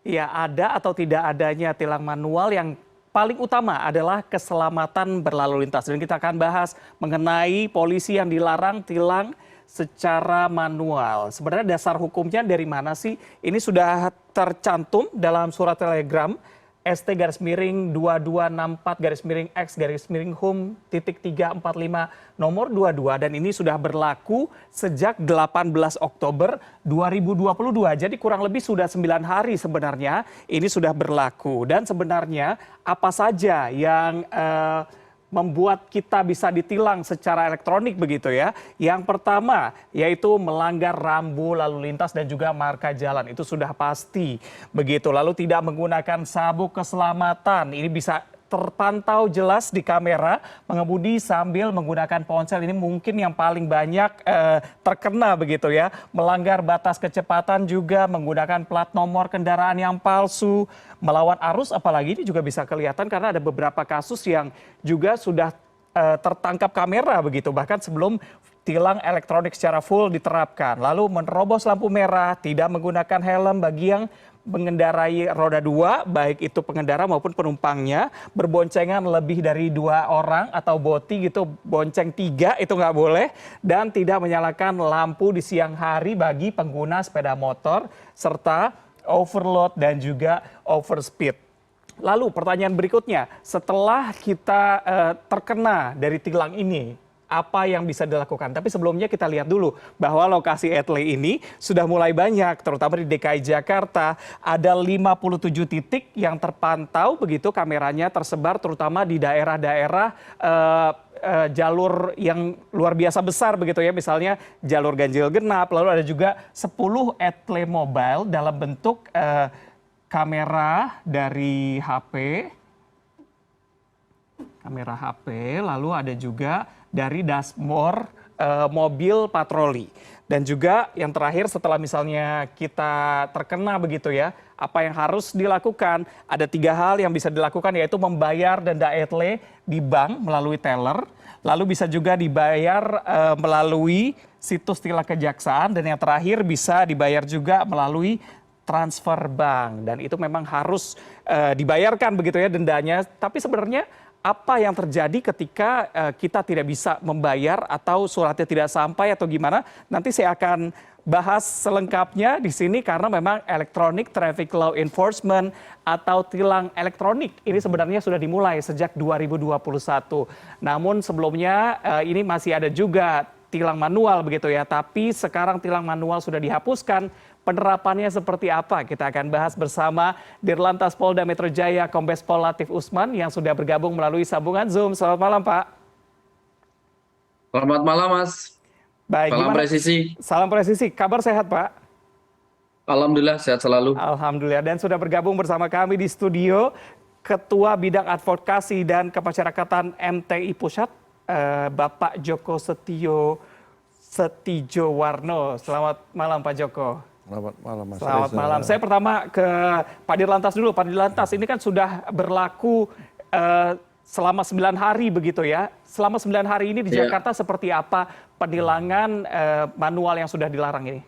Ya, ada atau tidak adanya tilang manual yang paling utama adalah keselamatan berlalu lintas. Dan kita akan bahas mengenai polisi yang dilarang tilang secara manual. Sebenarnya dasar hukumnya dari mana sih? Ini sudah tercantum dalam surat telegram ST garis miring 2264 garis miring X garis miring HUM titik 345 nomor 22 dan ini sudah berlaku sejak 18 Oktober 2022. Jadi kurang lebih sudah 9 hari sebenarnya ini sudah berlaku. Dan sebenarnya apa saja yang membuat kita bisa ditilang secara elektronik begitu ya. Yang pertama yaitu melanggar rambu lalu lintas dan juga marka jalan. Itu sudah pasti begitu. Lalu tidak menggunakan sabuk keselamatan. Ini bisa terpantau jelas di kamera, mengemudi sambil menggunakan ponsel. Ini mungkin yang paling banyak terkena begitu ya. Melanggar batas kecepatan juga, menggunakan plat nomor kendaraan yang palsu, melawan arus apalagi ini juga bisa kelihatan karena ada beberapa kasus yang juga sudah tertangkap kamera begitu. Bahkan sebelum tilang elektronik secara full diterapkan. Lalu menerobos lampu merah, tidak menggunakan helm bagi yang mengendarai roda dua, baik itu pengendara maupun penumpangnya, berboncengan lebih dari 2 orang atau boti gitu, bonceng 3 itu nggak boleh, dan tidak menyalakan lampu di siang hari bagi pengguna sepeda motor, serta overload dan juga overspeed. Lalu pertanyaan berikutnya, setelah kita terkena dari tilang ini, apa yang bisa dilakukan? Tapi sebelumnya kita lihat dulu bahwa lokasi etle ini sudah mulai banyak, terutama di DKI Jakarta. Ada 57 titik yang terpantau begitu kameranya tersebar terutama di daerah-daerah jalur yang luar biasa besar begitu ya. Misalnya jalur ganjil genap, lalu ada juga 10 etle mobile dalam bentuk kamera dari HP. Kamera HP, lalu ada juga dari dashboard mobil patroli. Dan juga yang terakhir setelah misalnya kita terkena begitu ya, apa yang harus dilakukan? Ada 3 hal yang bisa dilakukan yaitu membayar denda etle di bank melalui teller, lalu bisa juga dibayar melalui situs tilang kejaksaan, dan yang terakhir bisa dibayar juga melalui transfer bank. Dan itu memang harus dibayarkan begitu ya dendanya. Tapi sebenarnya apa yang terjadi ketika kita tidak bisa membayar atau suratnya tidak sampai atau gimana? Nanti saya akan bahas selengkapnya di sini karena memang Electronic Traffic Law Enforcement atau tilang elektronik ini sebenarnya sudah dimulai sejak 2021. Namun sebelumnya ini masih ada juga tilang manual begitu ya, tapi sekarang tilang manual sudah dihapuskan. Penerapannya seperti apa? Kita akan bahas bersama Dirlantas Polda Metro Jaya Kombes Pol Latif Usman yang sudah bergabung melalui sambungan Zoom. Selamat malam, Pak. Selamat malam, Mas. Baik, Salam gimana? presisi. Salam presisi. Kabar sehat, Pak? Alhamdulillah sehat selalu. Alhamdulillah. Dan sudah bergabung bersama kami di studio Ketua Bidang Advokasi dan Kemasyarakatan MTI Pusat, Bapak Joko Setiowarno. Selamat malam, Pak Joko. Selamat malam, Mas. Selamat malam. Saya pertama ke Pak Dirlantas dulu. Pak Dirlantas, ini kan sudah berlaku selama 9 hari begitu ya. Selama 9 hari ini di Jakarta seperti apa penilangan manual yang sudah dilarang ini?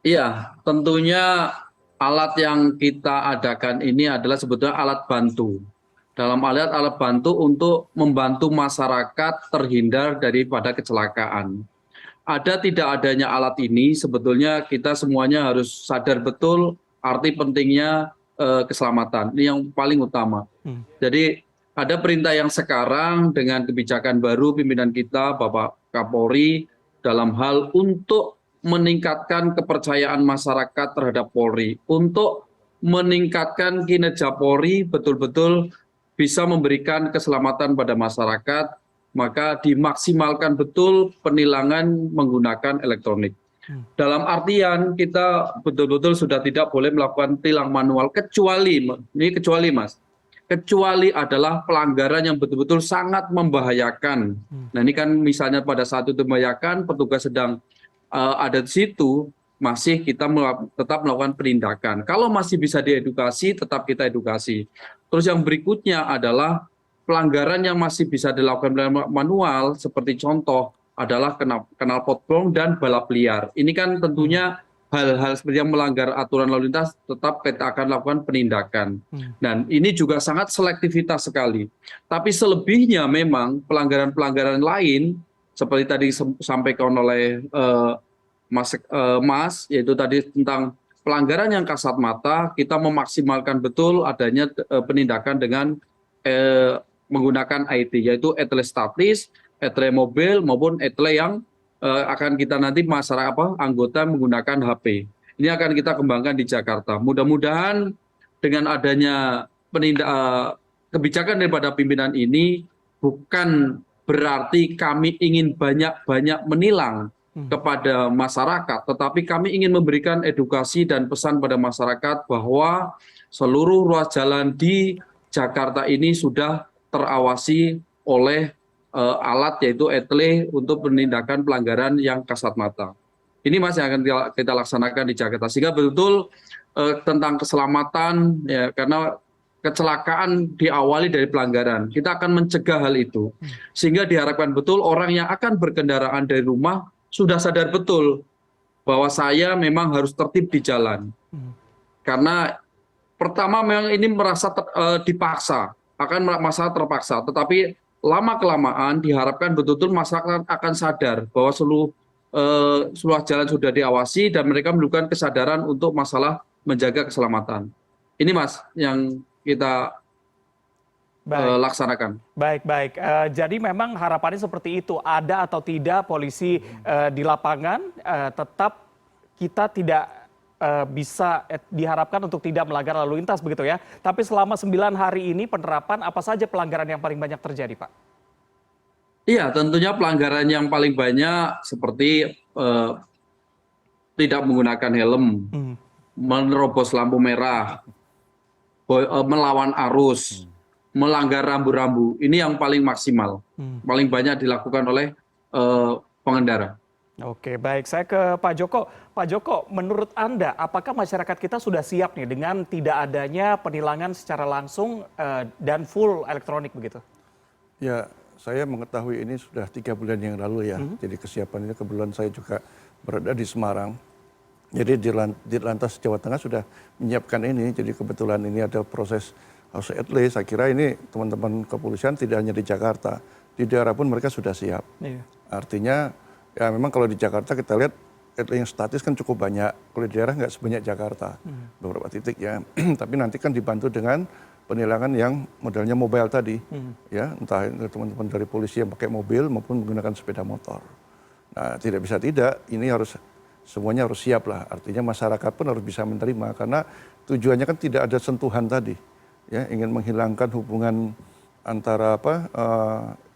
Iya, tentunya alat yang kita adakan ini adalah sebetulnya alat bantu. Dalam alat bantu untuk membantu masyarakat terhindar daripada kecelakaan. Ada tidak adanya alat ini, sebetulnya kita semuanya harus sadar betul arti pentingnya keselamatan. Ini yang paling utama. Jadi ada perintah yang sekarang dengan kebijakan baru pimpinan kita, Bapak Kapolri, dalam hal untuk meningkatkan kepercayaan masyarakat terhadap Polri. Untuk meningkatkan kinerja Polri betul-betul bisa memberikan keselamatan pada masyarakat, maka dimaksimalkan betul penilangan menggunakan elektronik. Dalam artian kita betul-betul sudah tidak boleh melakukan tilang manual kecuali Mas, kecuali adalah pelanggaran yang betul-betul sangat membahayakan. Nah ini kan misalnya pada saat itu membahayakan, petugas sedang ada di situ, masih kita tetap melakukan penindakan. Kalau masih bisa diedukasi, tetap kita edukasi. Terus yang berikutnya adalah pelanggaran yang masih bisa dilakukan manual, seperti contoh adalah knalpot blong dan balap liar. Ini kan tentunya hal-hal seperti yang melanggar aturan lalu lintas tetap kita akan lakukan penindakan. Dan ini juga sangat selektivitas sekali. Tapi selebihnya memang pelanggaran-pelanggaran lain seperti tadi sampaikan oleh Mas, yaitu tadi tentang pelanggaran yang kasat mata, kita memaksimalkan betul adanya penindakan dengan menggunakan IT, yaitu etle statis, etle mobil maupun etle yang akan kita nanti masyarakat anggota menggunakan HP. Ini akan kita kembangkan di Jakarta. Mudah-mudahan dengan adanya kebijakan daripada pimpinan ini bukan berarti kami ingin banyak-banyak menilang kepada masyarakat, tetapi kami ingin memberikan edukasi dan pesan pada masyarakat bahwa seluruh ruas jalan di Jakarta ini sudah terawasi oleh alat yaitu etle untuk penindakan pelanggaran yang kasat mata. Ini Mas yang akan kita laksanakan di Jakarta sehingga betul-betul tentang keselamatan ya, karena kecelakaan diawali dari pelanggaran. Kita akan mencegah hal itu sehingga diharapkan betul orang yang akan berkendaraan dari rumah sudah sadar betul bahwa saya memang harus tertib di jalan. Karena pertama memang ini merasa dipaksa, akan merasa terpaksa, tetapi lama-kelamaan diharapkan betul-betul masyarakat akan sadar bahwa seluruh jalan sudah diawasi dan mereka menunjukkan kesadaran untuk masalah menjaga keselamatan. Ini Mas yang kita laksanakan. Baik. Jadi memang harapannya seperti itu. Ada atau tidak polisi di lapangan, tetap kita tidak bisa diharapkan untuk tidak melanggar lalu lintas begitu ya. Tapi selama 9 hari ini penerapan apa saja pelanggaran yang paling banyak terjadi, Pak? Iya, tentunya pelanggaran yang paling banyak seperti tidak menggunakan helm, menerobos lampu merah, melawan arus, melanggar rambu-rambu. Ini yang paling maksimal, paling banyak dilakukan oleh pengendara. Oke, baik. Saya ke Pak Joko. Pak Joko, menurut Anda, apakah masyarakat kita sudah siap nih dengan tidak adanya penilangan secara langsung dan full elektronik begitu? Ya, saya mengetahui ini sudah 3 bulan yang lalu ya. Jadi kesiapan ini kebetulan saya juga berada di Semarang. Jadi di Lantas Jawa Tengah sudah menyiapkan ini. Jadi kebetulan ini ada proses house etle. Saya kira ini teman-teman kepolisian tidak hanya di Jakarta, di daerah pun mereka sudah siap. Iya. Artinya ya memang kalau di Jakarta kita lihat etle yang statis kan cukup banyak. Kalau di daerah nggak sebanyak Jakarta, beberapa titik ya. Tapi nanti kan dibantu dengan penilangan yang modelnya mobile tadi, ya entah teman-teman dari polisi yang pakai mobil maupun menggunakan sepeda motor. Nah tidak bisa tidak, ini harus semuanya harus siap lah. Artinya masyarakat pun harus bisa menerima karena tujuannya kan tidak ada sentuhan tadi, ya ingin menghilangkan hubungan antara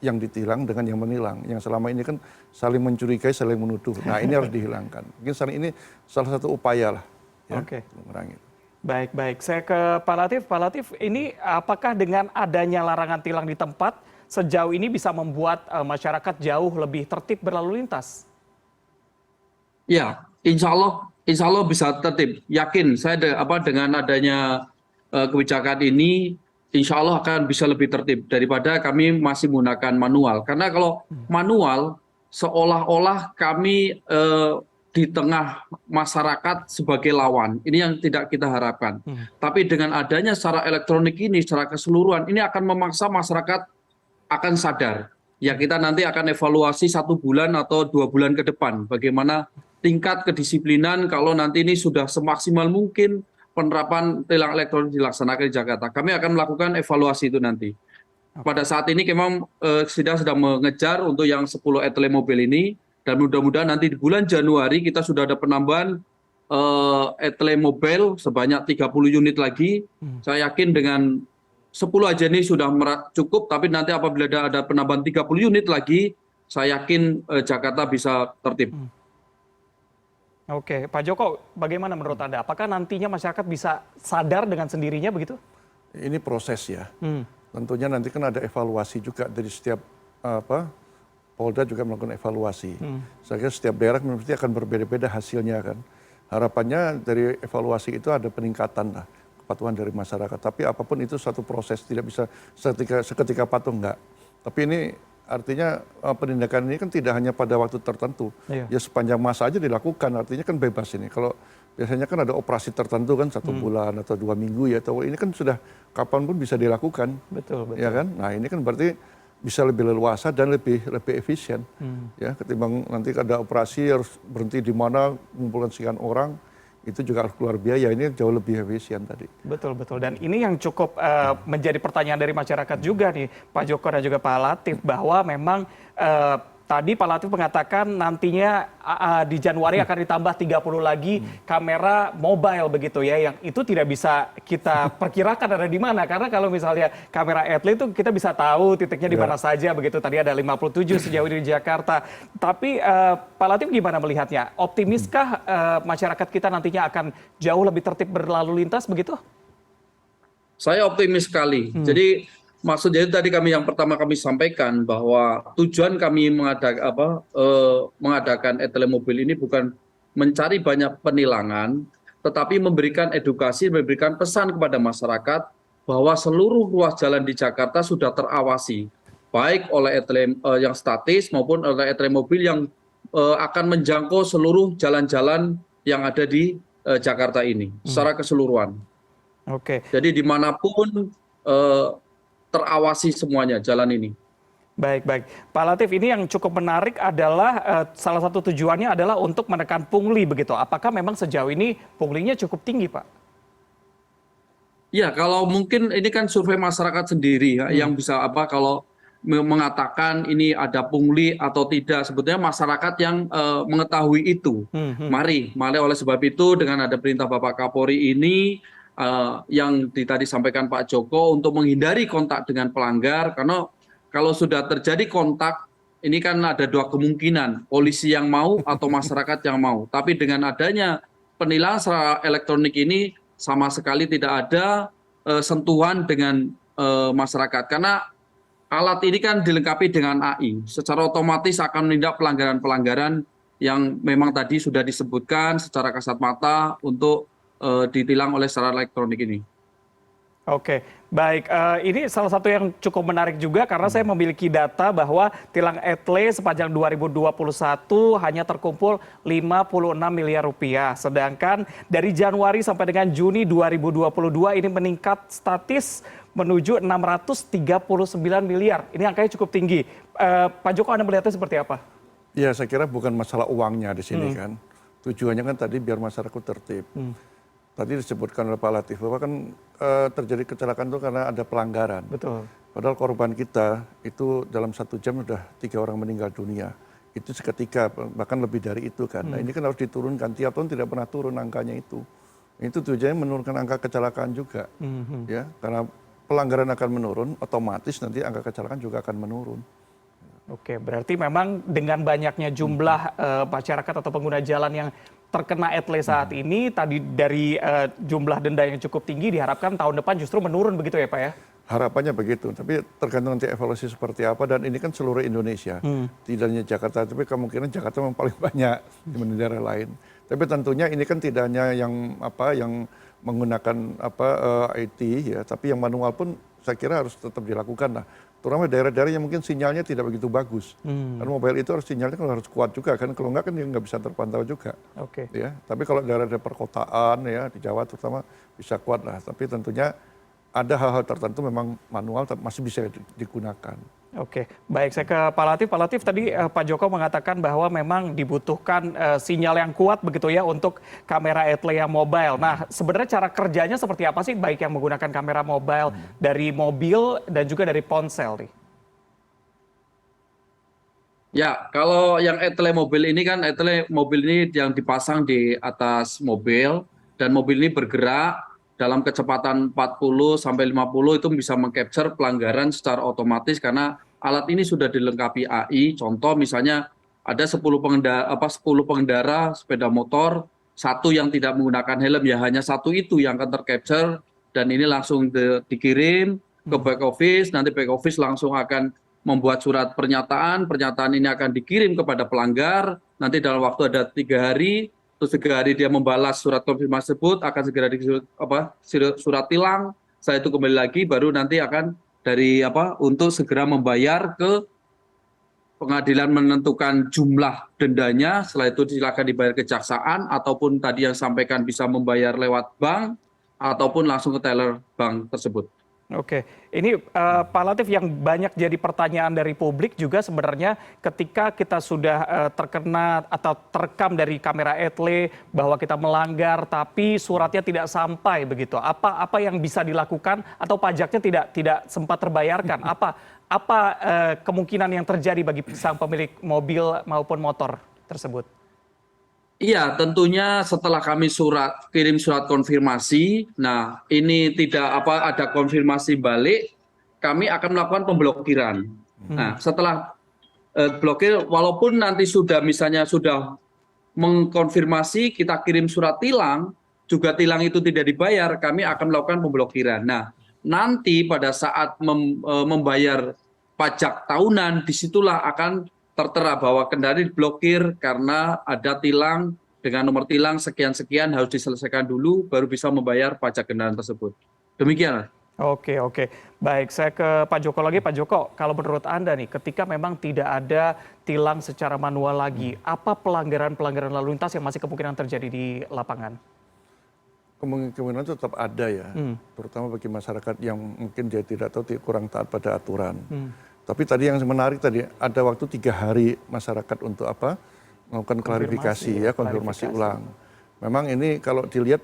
yang ditilang dengan yang menilang. Yang selama ini kan saling mencurigai, saling menuduh. Nah ini harus dihilangkan. Mungkin ini salah satu upaya lah, ya, mengurangi. Baik. Saya ke Pak Latif. Pak Latif, ini apakah dengan adanya larangan tilang di tempat sejauh ini bisa membuat masyarakat jauh lebih tertib berlalu lintas? Ya, insya Allah bisa tertib. Yakin saya dengan adanya kebijakan ini, insya Allah akan bisa lebih tertib daripada kami masih menggunakan manual. Karena kalau manual seolah-olah kami di tengah masyarakat sebagai lawan. Ini yang tidak kita harapkan. Tapi dengan adanya secara elektronik ini, secara keseluruhan, ini akan memaksa masyarakat akan sadar. Ya kita nanti akan evaluasi 1 bulan atau 2 bulan ke depan. Bagaimana tingkat kedisiplinan kalau nanti ini sudah semaksimal mungkin penerapan tilang elektronik dilaksanakan di Jakarta. Kami akan melakukan evaluasi itu nanti. Pada saat ini memang sedang mengejar untuk yang 10 etle mobil ini. Dan mudah-mudahan nanti di bulan Januari kita sudah ada penambahan etle mobil sebanyak 30 unit lagi. Saya yakin dengan 10 aja ini sudah cukup, tapi nanti apabila ada penambahan 30 unit lagi, saya yakin Jakarta bisa tertib. Oke, Pak Joko, bagaimana menurut Anda? Apakah nantinya masyarakat bisa sadar dengan sendirinya begitu? Ini proses ya. Tentunya nanti kan ada evaluasi juga dari setiap Polda juga melakukan evaluasi. Saya kira setiap daerah mesti akan berbeda-beda hasilnya kan. Harapannya dari evaluasi itu ada peningkatan lah kepatuhan dari masyarakat. Tapi apapun itu satu proses, tidak bisa seketika patuh enggak. Tapi ini artinya penindakan ini kan tidak hanya pada waktu tertentu. Ya sepanjang masa aja dilakukan, artinya kan bebas ini. Kalau biasanya kan ada operasi tertentu kan 1 bulan atau 2 minggu ya. Atau ini kan sudah kapanpun bisa dilakukan. Betul, betul. Ya kan? Nah ini kan berarti bisa lebih leluasa dan lebih efisien. Ya, ketimbang nanti ada operasi harus berhenti di mana, mengumpulkan sekian orang, itu juga harus keluar biaya. Ini jauh lebih efisien tadi. Betul, betul. Dan ini yang cukup menjadi pertanyaan dari masyarakat juga nih, Pak Joko dan juga Pak Latif, bahwa memang tadi Pak Latif mengatakan nantinya di Januari akan ditambah 30 lagi kamera mobile begitu ya, yang itu tidak bisa kita perkirakan ada di mana. Karena kalau misalnya kamera Etle itu kita bisa tahu titiknya di mana saja begitu. Tadi ada 57 sejauh ini di Jakarta. Tapi Pak Latif gimana melihatnya? Optimiskah masyarakat kita nantinya akan jauh lebih tertib berlalu lintas begitu? Saya optimis sekali. Jadi maksudnya itu tadi yang pertama kami sampaikan bahwa tujuan kami mengadakan Etle Mobil ini bukan mencari banyak penilangan, tetapi memberikan edukasi, memberikan pesan kepada masyarakat bahwa seluruh ruas jalan di Jakarta sudah terawasi, baik oleh Etle yang statis maupun oleh Etle Mobil yang akan menjangkau seluruh jalan-jalan yang ada di Jakarta ini secara keseluruhan. Oke. Jadi dimanapun terawasi semuanya jalan ini. Baik, baik. Pak Latif, ini yang cukup menarik adalah salah satu tujuannya adalah untuk menekan pungli begitu. Apakah memang sejauh ini punglinya cukup tinggi, Pak? Ya, kalau mungkin ini kan survei masyarakat sendiri ya, yang bisa kalau mengatakan ini ada pungli atau tidak. Sebetulnya masyarakat yang mengetahui itu. Mari oleh sebab itu dengan ada perintah Bapak Kapolri ini yang tadi sampaikan Pak Joko untuk menghindari kontak dengan pelanggar, karena kalau sudah terjadi kontak ini kan ada dua kemungkinan, polisi yang mau atau masyarakat yang mau. Tapi dengan adanya penilangan secara elektronik ini sama sekali tidak ada sentuhan dengan masyarakat, karena alat ini kan dilengkapi dengan AI, secara otomatis akan menindak pelanggaran-pelanggaran yang memang tadi sudah disebutkan secara kasat mata untuk ditilang oleh secara elektronik ini. Oke, baik. Ini salah satu yang cukup menarik juga karena saya memiliki data bahwa tilang Etle sepanjang 2021 hanya terkumpul 56 miliar rupiah. Sedangkan dari Januari sampai dengan Juni 2022 ini meningkat statis menuju 639 miliar. Ini angkanya cukup tinggi. Pak Joko, Anda melihatnya seperti apa? Ya, saya kira bukan masalah uangnya di sini kan. Tujuannya kan tadi biar masyarakat tertib. Tadi disebutkan oleh Pak Latif bahwa kan terjadi kecelakaan itu karena ada pelanggaran. Betul. Padahal korban kita itu dalam 1 jam sudah 3 orang meninggal dunia. Itu seketika, bahkan lebih dari itu kan. Nah ini kan harus diturunkan. Tiap tahun tidak pernah turun angkanya itu. Itu tujuannya menurunkan angka kecelakaan juga. Ya, karena pelanggaran akan menurun, otomatis nanti angka kecelakaan juga akan menurun. Oke, berarti memang dengan banyaknya jumlah masyarakat atau pengguna jalan yang terkena Etle saat ini, tadi dari jumlah denda yang cukup tinggi, diharapkan tahun depan justru menurun begitu ya Pak ya? Harapannya begitu, tapi tergantung nanti evaluasi seperti apa, dan ini kan seluruh Indonesia, tidak hanya Jakarta, tapi kemungkinan Jakarta memang paling banyak dibanding daerah lain. Tapi tentunya ini kan tidak hanya yang menggunakan IT ya, tapi yang manual pun saya kira harus tetap dilakukan lah. Terutama daerah-daerah yang mungkin sinyalnya tidak begitu bagus. Karena mobile itu sinyalnya kan harus kuat juga kan, kalau enggak kan dia nggak bisa terpantau juga. Oke. Ya, tapi kalau daerah-daerah perkotaan ya di Jawa terutama bisa kuat lah. Tapi tentunya ada hal-hal tertentu memang manual masih bisa digunakan. Oke, baik, saya ke Pak Latif. Pak Latif, tadi Pak Joko mengatakan bahwa memang dibutuhkan sinyal yang kuat begitu ya untuk kamera Etle yang mobile. Nah, sebenarnya cara kerjanya seperti apa sih, baik yang menggunakan kamera mobile dari mobil dan juga dari ponsel nih? Ya, kalau yang Etle Mobil ini kan, Etle Mobil ini yang dipasang di atas mobil, dan mobil ini bergerak dalam kecepatan 40 sampai 50 itu bisa mengcapture pelanggaran secara otomatis karena alat ini sudah dilengkapi AI. Contoh misalnya ada 10 pengendara sepeda motor, 1 yang tidak menggunakan helm, ya hanya 1 itu yang akan tercapture, dan ini langsung dikirim ke back office. Nanti back office langsung akan membuat surat pernyataan ini akan dikirim kepada pelanggar, nanti dalam waktu ada 3 hari, terus 3 hari dia membalas surat konfirmasi tersebut, akan segera surat tilang. Setelah itu kembali lagi, baru nanti akan untuk segera membayar ke pengadilan menentukan jumlah dendanya, setelah itu silakan dibayar kejaksaan, ataupun tadi yang sampaikan bisa membayar lewat bank, ataupun langsung ke teller bank tersebut. Oke, ini Pak Latif, yang banyak jadi pertanyaan dari publik juga sebenarnya ketika kita sudah terkena atau terekam dari kamera etle bahwa kita melanggar tapi suratnya tidak sampai begitu. Apa yang bisa dilakukan atau pajaknya tidak sempat terbayarkan? Apa kemungkinan yang terjadi bagi sang pemilik mobil maupun motor tersebut? Iya, tentunya setelah kami kirim surat konfirmasi, nah ini tidak ada konfirmasi balik, kami akan melakukan pemblokiran. Nah, setelah blokir, walaupun nanti misalnya sudah mengkonfirmasi, kita kirim surat tilang, juga tilang itu tidak dibayar, kami akan melakukan pemblokiran. Nah, nanti pada saat membayar pajak tahunan, disitulah akan tertera bahwa kendaraan diblokir karena ada tilang dengan nomor tilang sekian-sekian, harus diselesaikan dulu baru bisa membayar pajak kendaraan tersebut. Demikian. Oke. Baik, saya ke Pak Joko lagi. Pak Joko, kalau menurut Anda nih, ketika memang tidak ada tilang secara manual lagi, apa pelanggaran lalu lintas yang masih kemungkinan terjadi di lapangan? Kemungkinan tetap ada ya, terutama bagi masyarakat yang mungkin dia tidak tahu, kurang taat pada aturan. Tapi tadi yang menarik tadi, ada waktu 3 hari masyarakat untuk melakukan klarifikasi, konfirmasi ulang. Memang ini kalau dilihat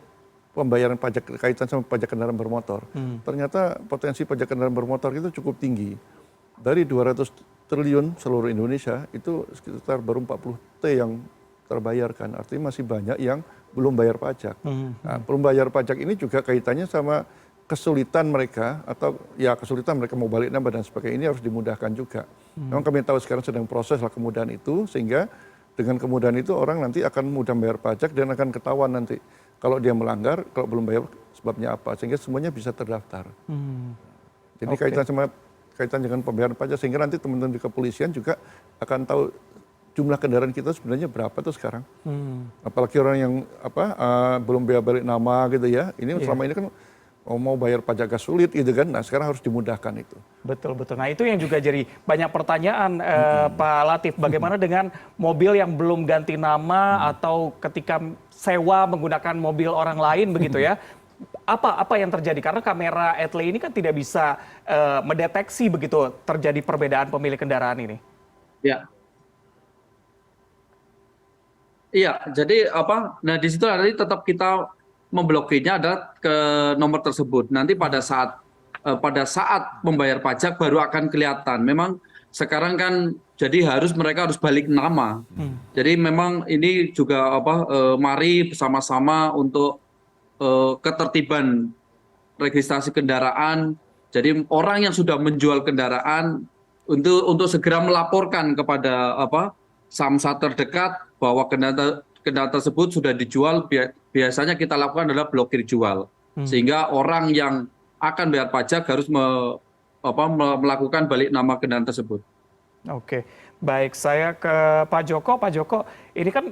pembayaran pajak kaitan sama pajak kendaraan bermotor, ternyata potensi pajak kendaraan bermotor itu cukup tinggi. Dari 200 triliun seluruh Indonesia, itu sekitar baru 40 T yang terbayarkan. Artinya masih banyak yang belum bayar pajak. Nah, belum bayar pajak ini juga kaitannya sama kesulitan mereka, atau ya kesulitan mereka mau balik nama dan sebagainya, ini harus dimudahkan juga. Memang kami tahu sekarang sedang proses lah kemudahan itu, sehingga dengan kemudahan itu orang nanti akan mudah bayar pajak dan akan ketahuan nanti kalau dia melanggar, kalau belum bayar sebabnya apa, sehingga semuanya bisa terdaftar. Jadi kaitan dengan pembayaran pajak, sehingga nanti teman-teman di kepolisian juga akan tahu jumlah kendaraan kita sebenarnya berapa tuh sekarang. Apalagi orang yang belum bayar balik nama gitu ya, ini selama ini kan mau bayar pajak agak sulit gitu kan, nah sekarang harus dimudahkan itu. Betul. Nah itu yang juga jadi banyak pertanyaan Pak Latif, bagaimana dengan mobil yang belum ganti nama atau ketika sewa menggunakan mobil orang lain begitu ya, apa yang terjadi? Karena kamera etle ini kan tidak bisa mendeteksi begitu terjadi perbedaan pemilik kendaraan ini. Iya, jadi nah di situ nanti tetap kita memblokirnya adalah ke nomor tersebut. Nanti pada saat membayar pajak baru akan kelihatan. Memang sekarang kan jadi mereka harus balik nama. Jadi memang ini juga mari bersama-sama untuk ketertiban registrasi kendaraan. Jadi orang yang sudah menjual kendaraan untuk segera melaporkan kepada samsat terdekat bahwa kendaraan tersebut sudah dijual. Biasanya kita lakukan adalah blokir jual, sehingga orang yang akan bayar pajak harus melakukan balik nama kendaraan tersebut. Oke, baik, saya ke Pak Joko. Pak Joko, ini kan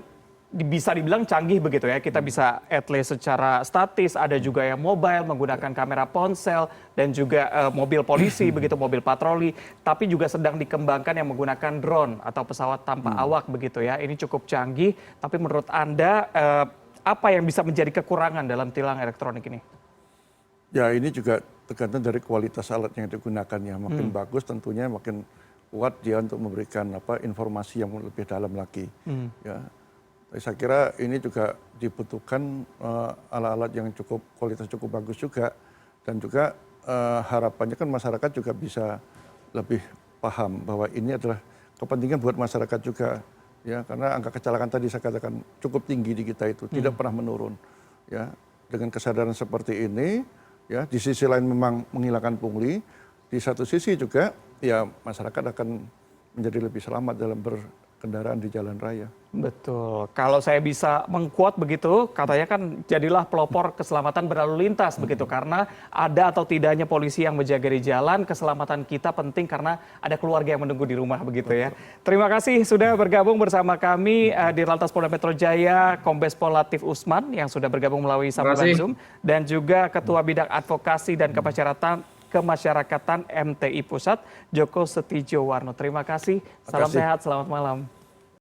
bisa dibilang canggih begitu ya, kita bisa etle secara statis, ada juga yang mobile menggunakan kamera ponsel dan juga mobil polisi begitu, mobil patroli, tapi juga sedang dikembangkan yang menggunakan drone atau pesawat tanpa awak begitu ya. Ini cukup canggih, tapi menurut Anda apa yang bisa menjadi kekurangan dalam tilang elektronik ini? Ya ini juga tergantung dari kualitas alat yang digunakan ya. Makin bagus tentunya makin kuat dia untuk memberikan informasi yang lebih dalam lagi. Ya. Saya kira ini juga dibutuhkan alat-alat yang kualitas cukup bagus juga, dan juga harapannya kan masyarakat juga bisa lebih paham bahwa ini adalah kepentingan buat masyarakat juga. Ya, karena angka kecelakaan tadi saya katakan cukup tinggi di kita itu, tidak pernah menurun. Ya, dengan kesadaran seperti ini, ya di sisi lain memang menghilangkan pungli, di satu sisi juga ya masyarakat akan menjadi lebih selamat dalam berkendaraan di jalan raya. Betul. Kalau saya bisa mengquote begitu, katanya kan jadilah pelopor keselamatan berlalu lintas begitu, karena ada atau tidaknya polisi yang menjaga di jalan, keselamatan kita penting karena ada keluarga yang menunggu di rumah begitu ya. Terima kasih sudah bergabung bersama kami di Lantas Polda Metro Jaya, Kombes Pol Latif Usman yang sudah bergabung melalui sambungan Zoom, dan juga Ketua Bidang Advokasi dan Kemasyarakatan MTI Pusat, Joko Setiowarno. Terima kasih, salam sehat, selamat malam.